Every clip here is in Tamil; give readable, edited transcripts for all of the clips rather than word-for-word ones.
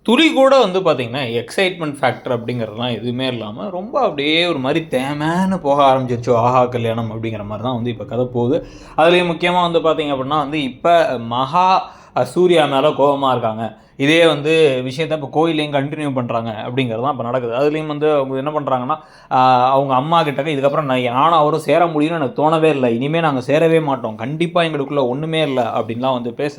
துளி கூட வந்து பார்த்தீங்கன்னா, எக்ஸைட்மென்ட் ஃபேக்டர் அப்படிங்கிறதுலாம் எதுவுமே இல்லாம, ரொம்ப அப்படியே ஒரு மாரி தேமேன்னு போக ஆரம்பிச்சிருச்சு. ஆஹா கல்யாணம் அப்படிங்கிற மாரி தான் வந்து இப்ப கதை போகுது. அதுலயும் முக்கியமா வந்து பார்த்தீங்க அப்படின்னா வந்து, இப்ப மகா சூர்யா மேல கோவமா இருக்காங்க. இதே வந்து விஷயத்த இப்ப கோயில்லயும் கன்டின்யூ பண்றாங்க அப்படிங்கிறது தான் இப்ப நடக்குது. அதுலயும் வந்து அவங்க என்ன பண்றாங்கன்னா, அ அவங்க அம்மா கிட்டக்க இதுக்கப்புறம் நானும் அவரும் சேர முடியும்னு எனக்கு தோணவே இல்ல. இனிமே நாங்க சேரவே மாட்டோம். கண்டிப்பா எங்களுக்குள்ள ஒண்ணுமே இல்ல அப்படின்லாம் வந்து பேச,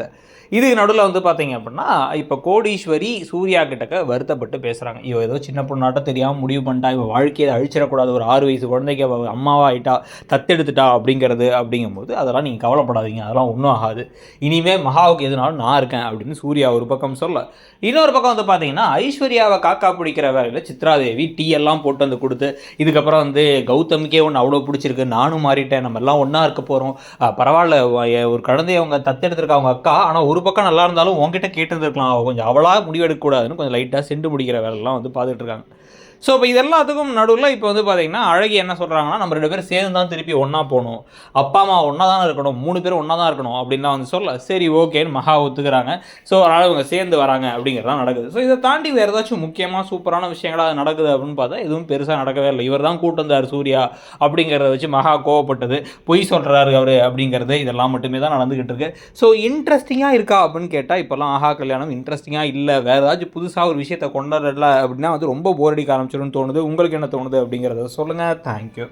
இதுக்கு நடுவுல வந்து பார்த்தீங்க அப்படின்னா, இப்ப கோடீஸ்வரி சூர்யா கிட்டக்க வருத்தப்பட்டு பேசுறாங்க. இவ ஏதோ சின்ன பொண்ணாட்டம் தெரியாம முடிவு பண்ணிட்டா. இவ வாழ்க்கைய அழிச்சிடக்கூடாது. ஒரு 6 வயசு குழந்தைக்கு அவ அம்மாவா ஆயிட்டா, தத்தெடுத்துட்டா அப்படிங்கும்போது, அதெல்லாம் நீங்க கவலைப்படாதீங்க. அதெல்லாம் ஒண்ணும் ஆகாது. இனிமே மகாவுக்கு எதுனாலும் நான் இருக்கேன் அப்படின்னு சூர்யா ஒரு பக்கம் சொல்ல, இன்னொரு பக்கம் வந்து பார்த்தீங்கன்னா, ஐஸ்வர்யாவ காக்கா பிடிக்கிற வேலையில சித்ராதேவி டீ எல்லாம் போட்டு வந்து குடுத்து, இதுக்கப்புறம் வந்து கௌதமுக்கே உன்ன அவ்வளோ பிடிச்சிருக்கு. நானும் மாறிட்டேன். நம்ம எல்லாம் ஒண்ணா இருக்க போறோம். பரவால்ல ஒரு குழந்தைய அவங்க தத்தெடுத்திருக்கா அவங்க அக்கா. ஆனா ஒரு பக்கம் நல்லா இருந்தாலும் உன்கிட்ட கேட்டிருந்திருக்கலாம். அவ கொஞ்சம் அவளா முடிவெடுக்க கூடாதுன்னு கொஞ்சம் லைட்டா செண்டு முடிக்கிற வேலைலாம் வந்து பார்த்துட்டு இருக்காங்க. ஸோ இப்போ இது எல்லாத்துக்கும் நடுவுல இப்போ வந்து பார்த்தீங்கன்னா, அழகி என்ன சொல்றாங்கன்னா, நம்ம 2 பேரும் சேர்ந்து தான் திருப்பி ஒண்ணா போணும். அப்பா, அம்மா ஒண்ணா தான் இருக்கணும். 3 பேரும் ஒண்ணா தான் இருக்கணும் அப்படின்லாம் வந்து சொல்ல, சரி ஓகேன்னு மகா ஒத்துக்கிறாங்க. ஸோ அதனால இவங்க சேர்ந்து வராங்க அப்படிங்கிறது தான் நடக்குது. ஸோ இத தாண்டி வேற ஏதாச்சும் முக்கியமா சூப்பரான விஷயங்களா நடக்குது அப்படின்னு பார்த்தா, எதுவும் பெருசா நடக்கவே இல்ல. இவர் தான் கூட்டு வந்தாரு சூர்யா அப்படிங்கிறத வச்சு மகா கோவப்பட்டது. பொய் சொல்றாரு அவரு அப்படிங்கிறது இதெல்லாம் மட்டுமே தான் நடந்துகிட்டு இருக்கு. ஸோ இன்ட்ரஸ்டிங்கா இருக்கா அப்படின்னு கேட்டா, இப்போலாம் ஆஹா கல்யாணம் இன்ட்ரஸ்டிங்கா இல்ல. வேற ஏதாச்சும் புதுசா ஒரு விஷயத்த கொண்டு வரல அப்படின்னா வந்து ரொம்ப போர் அடிக்க ஆரம்பிச்சிடும்னு தோணுது. உங்களுக்கு என்ன தோணுது அப்படிங்கிறத சொல்லுங்க. Thank you.